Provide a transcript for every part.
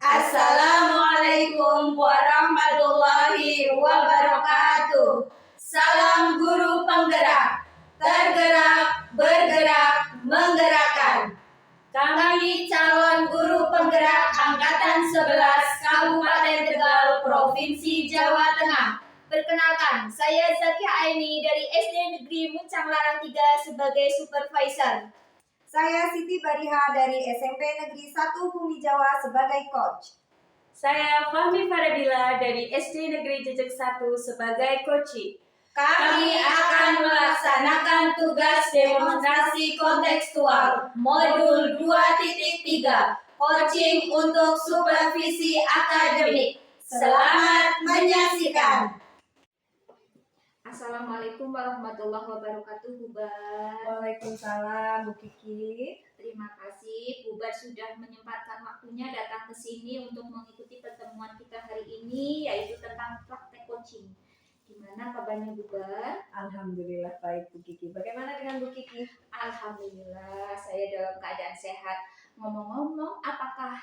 Assalamualaikum warahmatullahi wabarakatuh. Salam guru penggerak, tergerak, bergerak, menggerakkan. Kami calon guru penggerak Angkatan 11 Kabupaten Tegal, Provinsi Jawa Tengah. Perkenalkan, saya Zakia Aini dari SD Negeri Muncang Larang 3 sebagai supervisor. Saya Siti Bariha dari SMP Negeri 1 Bumi Jawa sebagai coach. Saya Fahmi Faradila dari SD Negeri Jejak 1 sebagai coach. Kami akan melaksanakan tugas demonstrasi kontekstual modul 2.3 coaching untuk supervisi akademik. Selamat menyaksikan. Assalamualaikum warahmatullahi wabarakatuh, Bubar. Waalaikumsalam, Bu Kiki. Terima kasih Bubar sudah menyempatkan waktunya datang ke sini untuk mengikuti pertemuan kita hari ini, yaitu tentang praktek coaching. Gimana kabarnya Bubar? Alhamdulillah baik, Bu Kiki. Bagaimana dengan Bu Kiki? Alhamdulillah saya dalam keadaan sehat. Ngomong-ngomong, apakah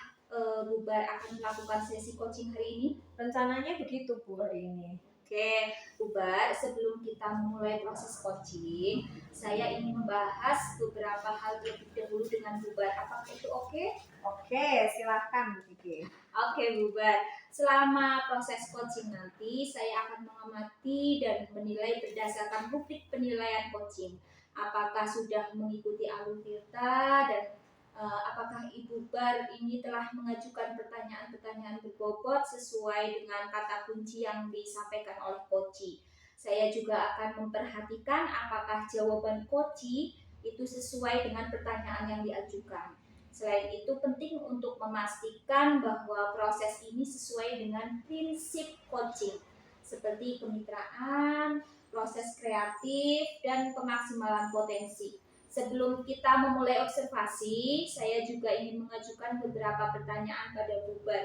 Bubar akan melakukan sesi coaching hari ini? Rencananya begitu, Bu, hari ini. Oke, Bubar, sebelum kita memulai proses coaching, saya ingin membahas beberapa hal terlebih dahulu dengan Bubar. Apakah itu oke? Oke, silahkan, Bu Kiki. Oke, Bubar. Selama proses coaching nanti, saya akan mengamati dan menilai berdasarkan rubrik penilaian coaching. Apakah sudah mengikuti alur kita dan apakah Ibu Bar ini telah mengajukan pertanyaan-pertanyaan berbobot sesuai dengan kata kunci yang disampaikan oleh coach. Saya juga akan memperhatikan apakah jawaban coach itu sesuai dengan pertanyaan yang diajukan. Selain itu penting untuk memastikan bahwa proses ini sesuai dengan prinsip coaching seperti kemitraan, proses kreatif, dan pemaksimalan potensi. Sebelum kita memulai observasi, saya juga ingin mengajukan beberapa pertanyaan pada Bubar.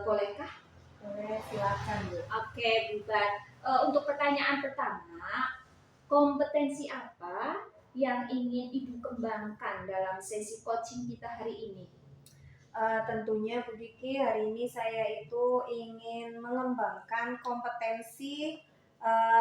Bolehkah? Boleh, silakan, Bu. Oke, Bubar. Untuk pertanyaan pertama, kompetensi apa yang ingin Ibu kembangkan dalam sesi coaching kita hari ini? Tentunya Bu Kiki, hari ini saya itu ingin mengembangkan kompetensi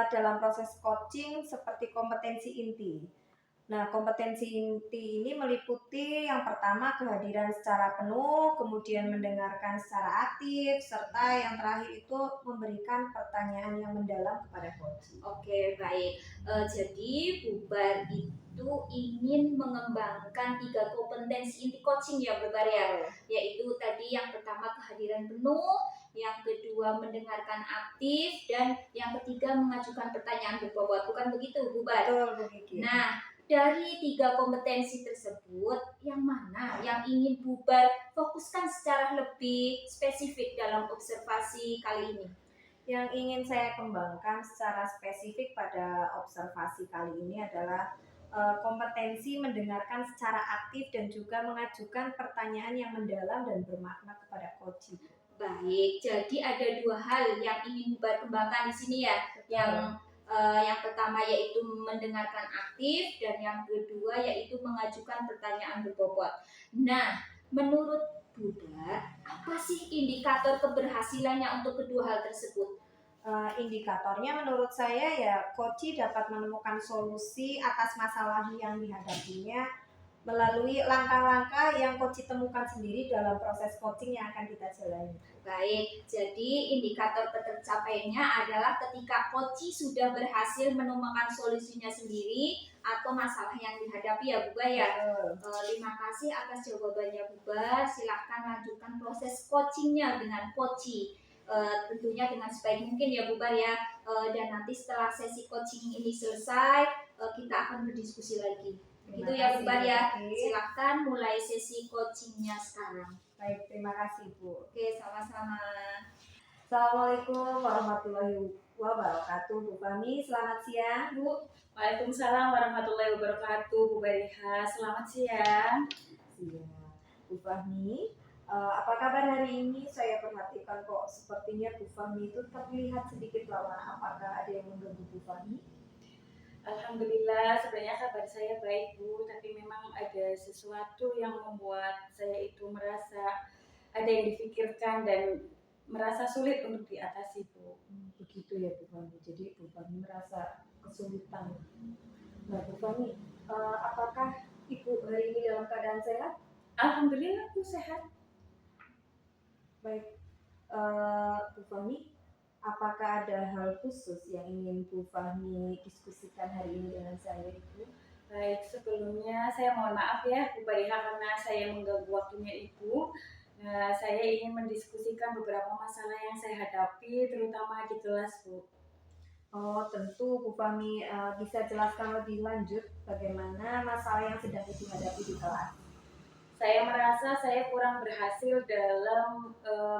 dalam proses coaching seperti kompetensi inti. Nah, kompetensi inti ini meliputi yang pertama kehadiran secara penuh, kemudian mendengarkan secara aktif, serta yang terakhir itu memberikan pertanyaan yang mendalam kepada coach. Oke, baik. Jadi Bubar itu ingin mengembangkan 3 kompetensi inti coaching ya Bubar ya, yaitu tadi yang pertama kehadiran penuh, yang kedua mendengarkan aktif, dan yang ketiga mengajukan pertanyaan berbobot. Bukan begitu Bubar? Betul, Bu Kiki. Nah, dari 3 kompetensi tersebut, yang mana yang ingin Bubar fokuskan secara lebih spesifik dalam observasi kali ini? Yang ingin saya kembangkan secara spesifik pada observasi kali ini adalah kompetensi mendengarkan secara aktif dan juga mengajukan pertanyaan yang mendalam dan bermakna kepada coach. Baik, jadi ada 2 hal yang ingin Bubar kembangkan di sini ya. Yang pertama yaitu mendengarkan aktif, dan yang kedua yaitu mengajukan pertanyaan berbobot. Nah, menurut Bubar, apa sih indikator keberhasilannya untuk kedua hal tersebut? Indikatornya menurut saya ya coach dapat menemukan solusi atas masalah yang dihadapinya melalui langkah-langkah yang coach temukan sendiri dalam proses coaching yang akan kita jalani. Baik, jadi indikator tercapainya adalah ketika coach sudah berhasil menemukan solusinya sendiri atau masalah yang dihadapi ya Bubar ya. Terima kasih atas jawabannya Bubar. Silahkan lanjutkan proses coachingnya dengan coach. Tentunya dengan sebaik mungkin ya Bubar ya. Dan nanti setelah sesi coaching ini selesai, kita akan berdiskusi lagi. Begitu ya Bubar ya. Silahkan mulai sesi coachingnya sekarang. Baik, terima kasih Bu. Oke, sama-sama. Assalamualaikum warahmatullahi wabarakatuh, Bu Fahmi. Selamat siang, Bu. Waalaikumsalam warahmatullahi wabarakatuh, Bu Bariha. Selamat siang. Siang, Bu Fahmi. Apa kabar hari ini? Saya perhatikan kok sepertinya Bu Fahmi itu terlihat sedikit lelah. Apakah ada yang mengganggu Bu Fahmi? Alhamdulillah, sebenarnya kabar saya baik Bu, tapi memang ada sesuatu yang membuat saya itu merasa ada ada yang dipikirkan dan merasa sulit untuk diatasi, Bu. Begitu ya Bu Fani. Jadi Bu Fani merasa kesulitan. Nah Bu Fani, apakah Ibu hari ini dalam keadaan sehat? Alhamdulillah, Bu, sehat. Baik, Bu Fani, apakah ada hal khusus yang ingin Bu Fahmi diskusikan hari ini dengan saya, Ibu? Baik, sebelumnya saya mohon maaf ya Bu Bariha karena saya mengganggu waktunya Ibu. Nah, saya ingin mendiskusikan beberapa masalah yang saya hadapi, terutama di kelas, Bu. Oh, tentu Bu Fahmi bisa jelaskan lebih lanjut bagaimana masalah yang sedang Ibu hadapi di kelas. Saya merasa saya kurang berhasil dalam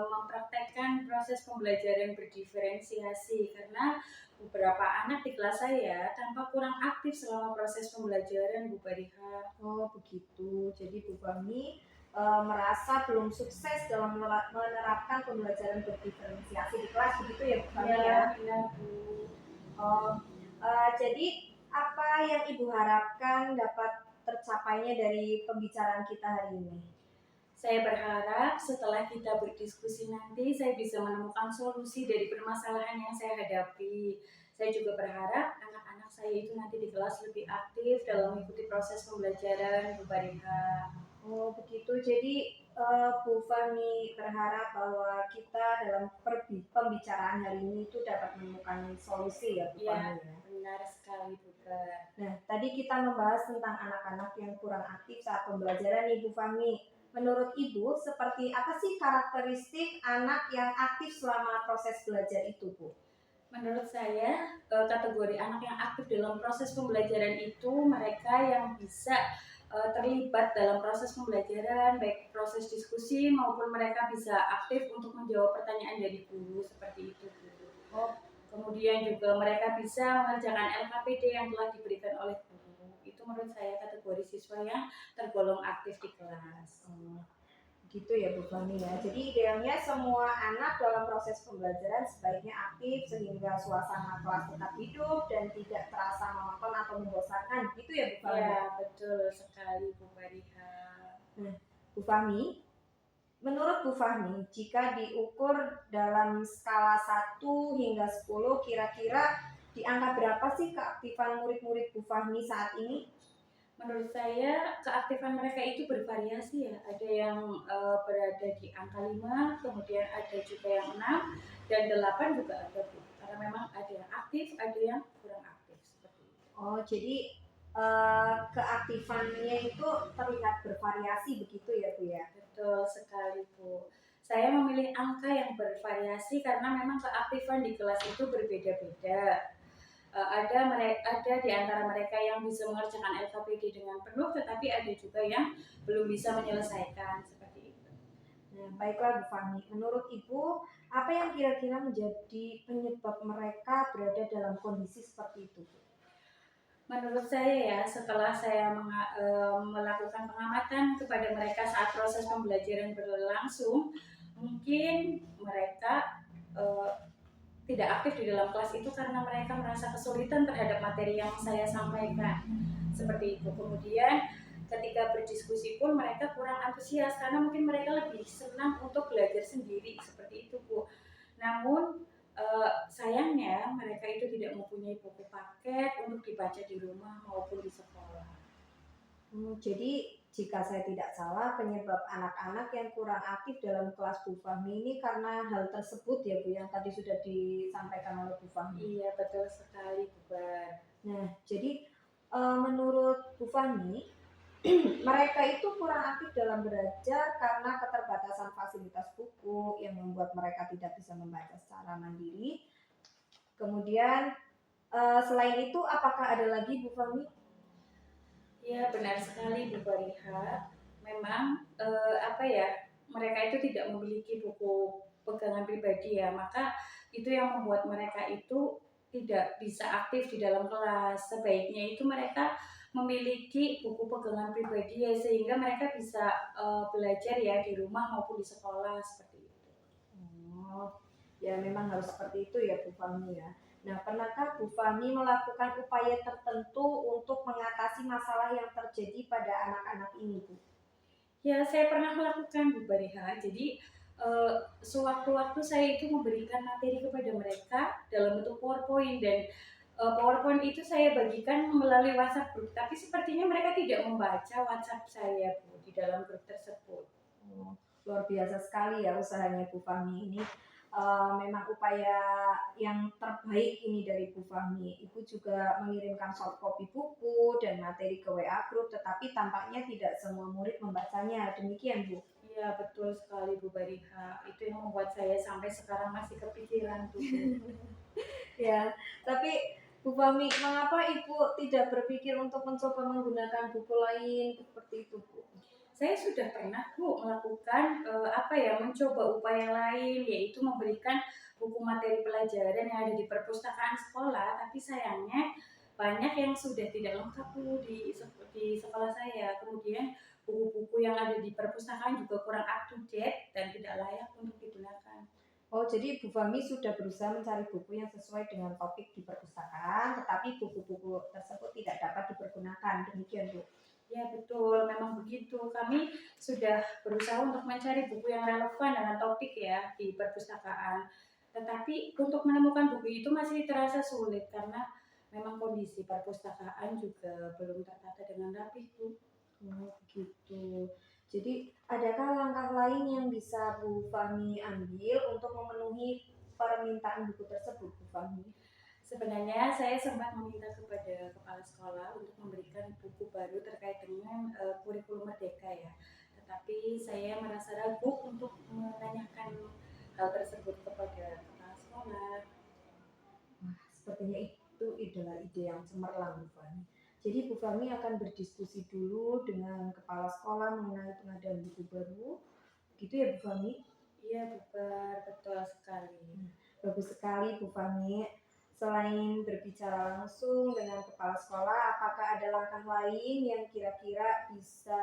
mempraktekkan proses pembelajaran berdiferensiasi karena beberapa anak di kelas saya tampak kurang aktif selama proses pembelajaran, Bu Bariha. Oh, begitu. Jadi Bu Fahmi merasa belum sukses dalam menerapkan pembelajaran berdiferensiasi di kelas, begitu ya Bu Fahmi ya? Benar, Bu. Oh, jadi apa yang Ibu harapkan dapat tercapainya dari pembicaraan kita hari ini? Saya berharap setelah kita berdiskusi nanti saya bisa menemukan solusi dari permasalahan yang saya hadapi. Saya juga berharap anak-anak saya itu nanti di kelas lebih aktif dalam mengikuti proses pembelajaran, Bu Bariha. Oh, begitu. Jadi Bu Fani berharap bahwa kita dalam pembicaraan hari ini itu dapat menemukan solusi ya Bu Iya, Fani ya. benar sekali, Bu Bar. Nah, tadi kita membahas tentang anak-anak yang kurang aktif saat pembelajaran nih Bu Fahmi. Menurut Ibu, seperti apa sih karakteristik anak yang aktif selama proses belajar itu, Bu? Menurut saya, kategori anak yang aktif dalam proses pembelajaran itu mereka yang bisa terlibat dalam proses pembelajaran, baik proses diskusi maupun mereka bisa aktif untuk menjawab pertanyaan dari guru, seperti itu, Bu. Oh, Kemudian juga mereka bisa mengerjakan LKPD yang telah diberikan oleh guru. Itu menurut saya kategori siswa yang tergolong aktif di kelas. gitu ya Bu Fahmi ya. Jadi idealnya semua anak dalam proses pembelajaran sebaiknya aktif sehingga suasana kelas tetap hidup dan tidak terasa monoton atau membosankan. Gitu ya Bu Fahmi? Ya, betul sekali, Bu Bariha. Nah, Bu Fahmi, menurut Bu Fahmi, jika diukur dalam skala 1 hingga 10, kira-kira di angka berapa sih keaktifan murid-murid Bu Fahmi saat ini? Menurut saya keaktifan mereka itu bervariasi ya. Ada yang berada di angka 5, kemudian ada juga yang 6 dan 8 juga ada, Bu. Karena memang ada yang aktif, ada yang kurang aktif seperti itu. Oh, jadi keaktifannya itu terlihat bervariasi begitu ya Bu ya? Betul sekali, Bu. Saya memilih angka yang bervariasi karena memang keaktifan di kelas itu berbeda-beda. Ada di antara mereka yang bisa mengerjakan LKPD dengan penuh, tetapi ada juga yang belum bisa menyelesaikan seperti itu. Nah, baiklah Bu Fahmi, menurut Ibu, apa yang kira-kira menjadi penyebab mereka berada dalam kondisi seperti itu, Bu? Menurut saya ya, setelah saya melakukan pengamatan kepada mereka saat proses pembelajaran berlangsung, mungkin mereka tidak aktif di dalam kelas itu karena mereka merasa kesulitan terhadap materi yang saya sampaikan. Seperti itu. Kemudian ketika berdiskusi pun mereka kurang antusias karena mungkin mereka lebih senang untuk belajar sendiri seperti itu, Bu. Namun sayangnya mereka itu tidak mempunyai buku paket untuk dibaca di rumah maupun di sekolah. Jadi jika saya tidak salah, penyebab anak-anak yang kurang aktif dalam kelas Bu Fahmi ini karena hal tersebut ya Bu, yang tadi sudah disampaikan oleh Bu Fahmi. Iya, betul sekali, Bu Bar. Nah, jadi menurut Bu Fahmi, mereka itu kurang aktif dalam belajar karena keterbatasan fasilitas buku yang membuat mereka tidak bisa membaca secara mandiri. Kemudian selain itu, apakah ada lagi Bu Fahmi? Ya, benar sekali, Bu Bariha. Memang mereka itu tidak memiliki buku pegangan pribadi ya, maka itu yang membuat mereka itu tidak bisa aktif di dalam kelas. Sebaiknya itu mereka memiliki buku pegangan pribadi ya, sehingga mereka bisa belajar ya di rumah maupun di sekolah seperti itu. Oh, ya memang harus seperti itu ya Bu Fahmi ya. Nah, pernahkah Bu Fahmi melakukan upaya tertentu untuk mengatasi masalah yang terjadi pada anak-anak ini, Bu? Ya, saya pernah melakukan, Bu Bariha. Jadi sewaktu-waktu saya itu memberikan materi kepada mereka dalam bentuk PowerPoint, dan PowerPoint itu saya bagikan melalui WhatsApp group, tapi sepertinya mereka tidak membaca WhatsApp saya, Bu, di dalam grup tersebut. Oh, luar biasa sekali ya usahanya Bu Fahmi ini. Memang upaya yang terbaik ini dari Bu Fahmi. Ibu juga mengirimkan soft copy buku dan materi ke WA group, tetapi tampaknya tidak semua murid membacanya. Demikian Bu. Iya, betul sekali Bu Bariha. Itu yang membuat saya sampai sekarang masih kepikiran tuh, Bu. Ya, tapi Bu Fahmi, mengapa Ibu tidak berpikir untuk mencoba menggunakan buku lain seperti itu Bu? Saya sudah pernah Bu melakukan mencoba upaya lain, yaitu memberikan buku materi pelajaran yang ada di perpustakaan sekolah, tapi sayangnya banyak yang sudah tidak lengkap Bu di sekolah saya. Kemudian buku-buku yang ada di perpustakaan juga kurang up to date dan tidak layak untuk digunakan. Oh, jadi Bu Fahmi sudah berusaha mencari buku yang sesuai dengan topik di perpustakaan, tetapi buku-buku tersebut tidak dapat dipergunakan. Demikian Bu. Ya betul, memang begitu. Kami sudah berusaha untuk mencari buku yang relevan dengan topik ya di perpustakaan. Tetapi untuk menemukan buku itu masih terasa sulit karena memang kondisi perpustakaan juga belum tertata dengan rapi, Bu. Oh, begitu. Jadi, adakah langkah lain yang bisa Bu Fahmi ambil untuk memenuhi permintaan buku tersebut, Bu Fahmi? Sebenarnya saya sempat meminta kepada kepala sekolah untuk memberikan buku baru terkait dengan kurikulum Merdeka ya. Tetapi saya merasa ragu untuk menanyakan hal tersebut kepada kepala sekolah. Wah, sepertinya itu adalah ide yang cemerlang, Bu Fahmi. Jadi, Bu Fahmi akan berdiskusi dulu dengan kepala sekolah mengenai pengadaan buku baru. Gitu ya, Bu Fahmi? Iya, Bubar, betul sekali. Bagus sekali, Bu Fahmi. Selain berbicara langsung dengan kepala sekolah, apakah ada langkah lain yang kira-kira bisa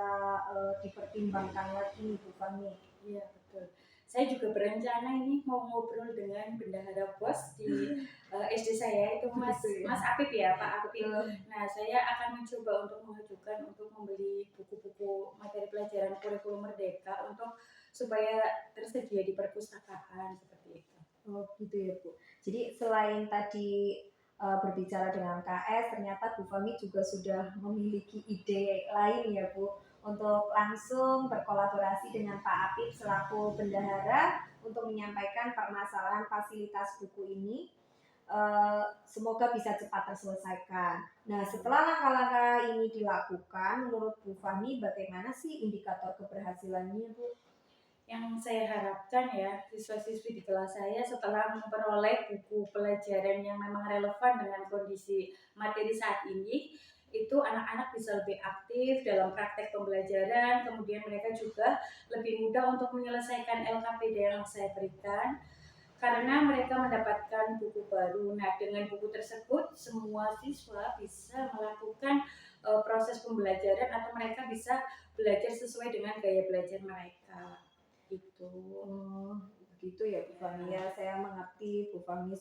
dipertimbangkan lagi, Bu Fahmi? Iya, betul. Saya juga berencana ini mau ngobrol dengan bendahara BOS di SD saya, itu Mas Apip ya, Pak Apip. Nah, saya akan mencoba untuk mengajukan untuk membeli buku-buku materi pelajaran kurikulum Merdeka untuk supaya tersedia di perpustakaan seperti itu. Oh, gitu ya, Bu. Jadi selain tadi berbicara dengan KS, ternyata Bu Fahmi juga sudah memiliki ide lain ya, Bu, untuk langsung berkolaborasi dengan Pak Apip selaku bendahara untuk menyampaikan permasalahan fasilitas buku ini. Semoga bisa cepat terselesaikan. Nah, setelah langkah-langkah ini dilakukan, menurut Bu Fahmi bagaimana sih indikator keberhasilannya, Bu? Yang saya harapkan ya, siswa-siswi di kelas saya setelah memperoleh buku pelajaran yang memang relevan dengan kondisi materi saat ini, itu anak-anak bisa lebih aktif dalam praktek pembelajaran, kemudian mereka juga lebih mudah untuk menyelesaikan LKPD yang saya berikan, karena mereka mendapatkan buku baru. Nah, dengan buku tersebut, semua siswa bisa melakukan proses pembelajaran atau mereka bisa belajar sesuai dengan gaya belajar mereka. Gitu. Oh, begitu ya Bu Fahmi ya. Saya mengerti Bu Fahmi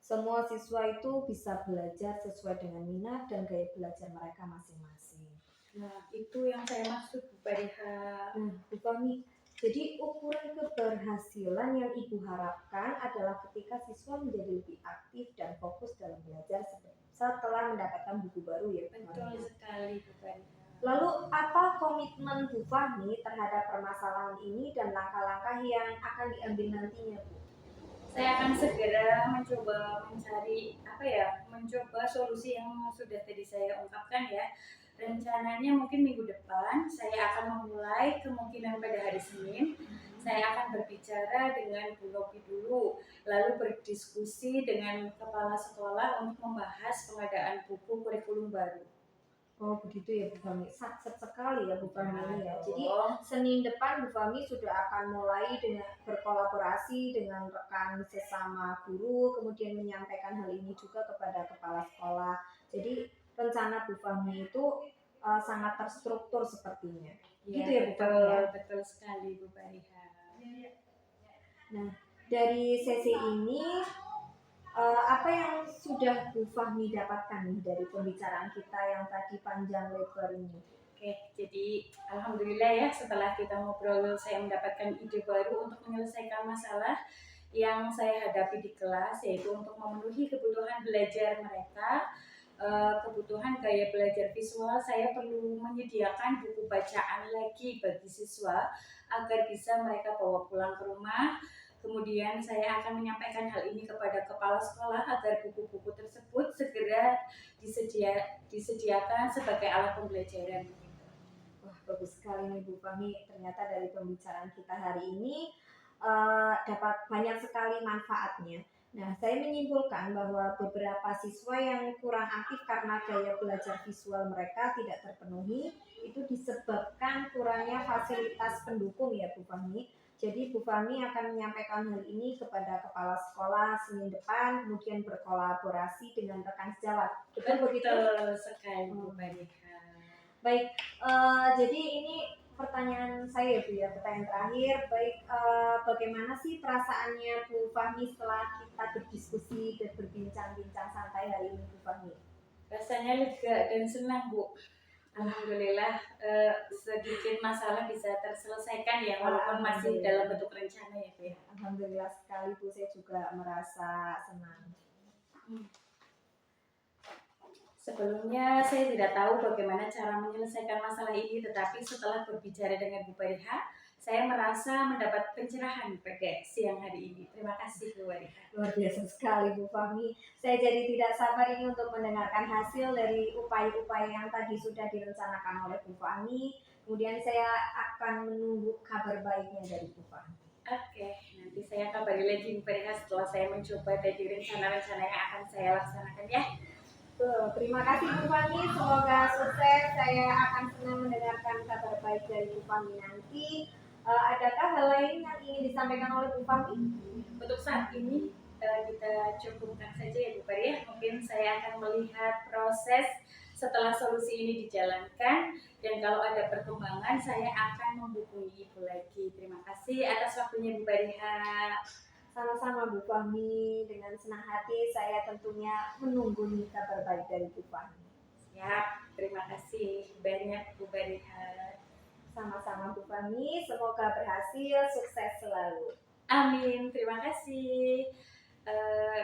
semua siswa itu bisa belajar sesuai dengan minat dan gaya belajar mereka masing-masing. Nah, itu yang saya maksud Bu Bariha. Nah, Bu Fahmi, jadi ukuran keberhasilan yang Ibu harapkan adalah ketika siswa menjadi lebih aktif dan fokus dalam belajar setelah mendapatkan buku baru ya Bu Fahmi. Betul sekali Bu Bariha. Lalu apa komitmen Bu Fahmi terhadap permasalahan ini dan langkah-langkah yang akan diambil nantinya, Bu? Saya akan segera mencoba mencoba solusi yang sudah tadi saya ungkapkan ya. Rencananya mungkin minggu depan saya akan memulai, kemungkinan pada hari Senin. Saya akan berbicara dengan Bu Novi dulu, lalu berdiskusi dengan kepala sekolah untuk membahas pengadaan buku kurikulum baru. Oh begitu ya Bu Fahmi, sukses sekali ya Bu Fahmi ya. Jadi Oh, Senin depan Bu Fahmi sudah akan mulai dengan berkolaborasi dengan rekan sesama guru, kemudian menyampaikan hal ini juga kepada kepala sekolah. Jadi rencana Bu Fahmi itu sangat terstruktur sepertinya. Gitu ya Bu Fahmi ya. Betul sekali Bu Bariha. Nah, dari sesi ini apa yang sudah Bu Fahmi dapatkan nih dari pembicaraan kita yang tadi panjang lebar ini? Oke, jadi alhamdulillah ya setelah kita ngobrol saya mendapatkan ide baru untuk menyelesaikan masalah yang saya hadapi di kelas, yaitu untuk memenuhi kebutuhan belajar mereka, kebutuhan gaya belajar visual. Saya perlu menyediakan buku bacaan lagi bagi siswa agar bisa mereka bawa pulang ke rumah. Kemudian saya akan menyampaikan hal ini kepada kepala sekolah agar buku-buku tersebut segera disediakan sebagai alat pembelajaran. Wah, bagus sekali nih Bu Fahmi. Ternyata dari pembicaraan kita hari ini dapat banyak sekali manfaatnya. Nah, saya menyimpulkan bahwa beberapa siswa yang kurang aktif karena gaya belajar visual mereka tidak terpenuhi itu disebabkan kurangnya fasilitas pendukung ya Bu Fahmi. Jadi Bu Fahmi akan menyampaikan hal ini kepada kepala sekolah Senin depan, kemudian berkolaborasi dengan rekan sejawat. Betul begitu? Betul sekali Bu Bariha. Baik, jadi ini pertanyaan saya ya Bu ya, pertanyaan terakhir. Baik, bagaimana sih perasaannya Bu Fahmi setelah kita berdiskusi dan berbincang-bincang santai hari ini Bu Fahmi? Rasanya lega dan senang Bu. Alhamdulillah sedikit masalah bisa terselesaikan ya walaupun masih dalam bentuk rencana ya Bu ya. Alhamdulillah sekali Bu, saya juga merasa senang. Sebelumnya saya tidak tahu bagaimana cara menyelesaikan masalah ini, tetapi setelah berbicara dengan Bu Bariha, saya merasa mendapat pencerahan pada siang hari ini. Terima kasih Bu Bariha. Luar biasa sekali Bu Fahmi. Saya jadi tidak sabar ini untuk mendengarkan hasil dari upaya-upaya yang tadi sudah direncanakan oleh Bu Fahmi. Kemudian saya akan menunggu kabar baiknya dari Bu Fahmi. Oke, nanti saya kabari lagi Bu Bariha setelah saya mencoba dari rencana-rencana yang akan saya laksanakan ya. Terima kasih Bu Fahmi, semoga sukses. Saya akan senang mendengarkan kabar baik dari Bu Fahmi nanti. Adakah hal lain yang ingin disampaikan oleh Bu Fahmi? Untuk saat ini kita cukupkan saja ya Bu Bariha. Mungkin saya akan melihat proses setelah solusi ini dijalankan, dan kalau ada perkembangan saya akan menghubungi Ibu lagi. Terima kasih atas waktunya Bu Bariha. Sama-sama Bu Fahmi, dengan senang hati saya tentunya menunggu nih kabar baik dari Bu Fahmi. Siap, terima kasih banyak Bu Bariha. Sama-sama Bu Fahmi, semoga berhasil, sukses selalu. Amin, terima kasih.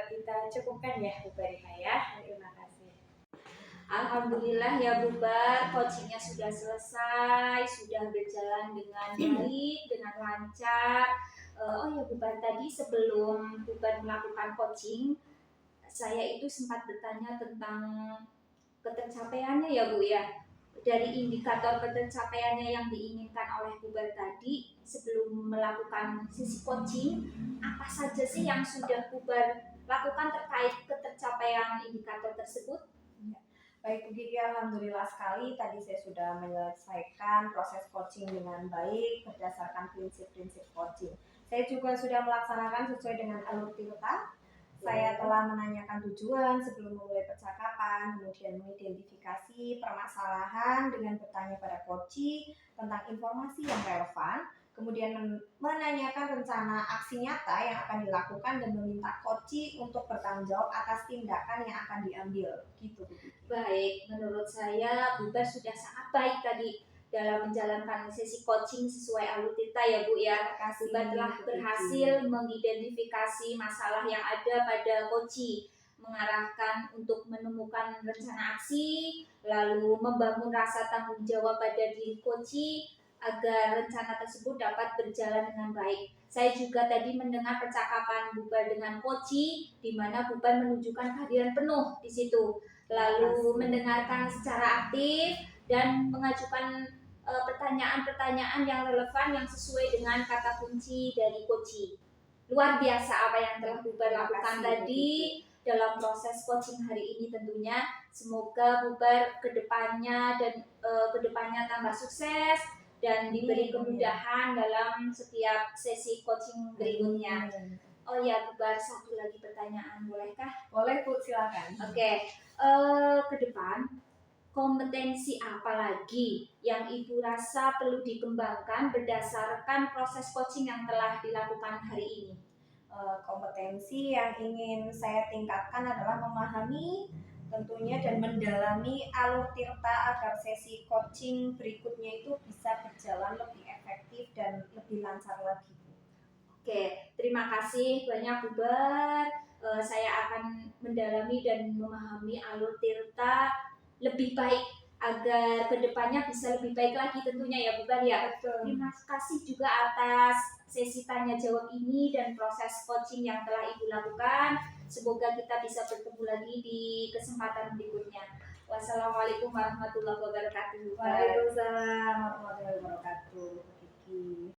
Kita cukupkan ya Bu Bariha ya. Terima kasih. Alhamdulillah ya Bubar, coachingnya sudah selesai, sudah berjalan dengan baik, dengan lancar. Oh ya Bubar, tadi sebelum Bubar melakukan coaching, saya itu sempat bertanya tentang ketercapaiannya ya Bu ya. Dari indikator ketercapaiannya yang diinginkan oleh Bubar tadi sebelum melakukan sesi coaching, apa saja sih yang sudah Bubar lakukan terkait ketercapaian indikator tersebut? Baik Bu Gigi, alhamdulillah sekali tadi saya sudah menyelesaikan proses coaching dengan baik berdasarkan prinsip-prinsip coaching. Saya juga sudah melaksanakan sesuai dengan alur tirta. Saya telah menanyakan tujuan sebelum memulai percakapan, kemudian mengidentifikasi permasalahan dengan bertanya pada coach tentang informasi yang relevan, kemudian menanyakan rencana aksi nyata yang akan dilakukan dan meminta coach untuk bertanggung jawab atas tindakan yang akan diambil. Gitu Bu. Baik, menurut saya Bubar sudah sangat baik tadi dalam menjalankan sesi coaching sesuai alur tirta ya Bu ya. Bubar telah berhasil mengidentifikasi masalah yang ada pada coach, mengarahkan untuk menemukan rencana aksi, lalu membangun rasa tanggung jawab pada diri coach agar rencana tersebut dapat berjalan dengan baik. Saya juga tadi mendengar percakapan Bubar dengan coach di mana Bubar menunjukkan kehadiran penuh di situ, lalu mendengarkan secara aktif dan mengajukan pertanyaan-pertanyaan yang relevan yang sesuai dengan kata kunci dari coach. Luar biasa apa yang telah Bubar lakukan tadi dalam proses coaching hari ini tentunya. Semoga Bubar kedepannya tambah sukses dan diberi kemudahan dalam setiap sesi coaching berikutnya. Oh ya Bubar, satu lagi pertanyaan, bolehkah? Boleh Bu, silakan. Oke, ke depan kompetensi apa lagi yang Ibu rasa perlu dikembangkan berdasarkan proses coaching yang telah dilakukan hari ini? Kompetensi yang ingin saya tingkatkan adalah memahami tentunya dan mendalami alur Tirta agar sesi coaching berikutnya itu bisa berjalan lebih efektif dan lebih lancar lagi. Oke, terima kasih banyak Bu Bar. Saya akan mendalami dan memahami alur Tirta lebih baik agar kedepannya bisa lebih baik lagi tentunya ya Bu Bar ya. Terima kasih juga atas sesi tanya jawab ini dan proses coaching yang telah Ibu lakukan. Semoga kita bisa bertemu lagi di kesempatan berikutnya. Wassalamualaikum warahmatullahi wabarakatuh. Waalaikumsalam warahmatullahi wabarakatuh. Kiki.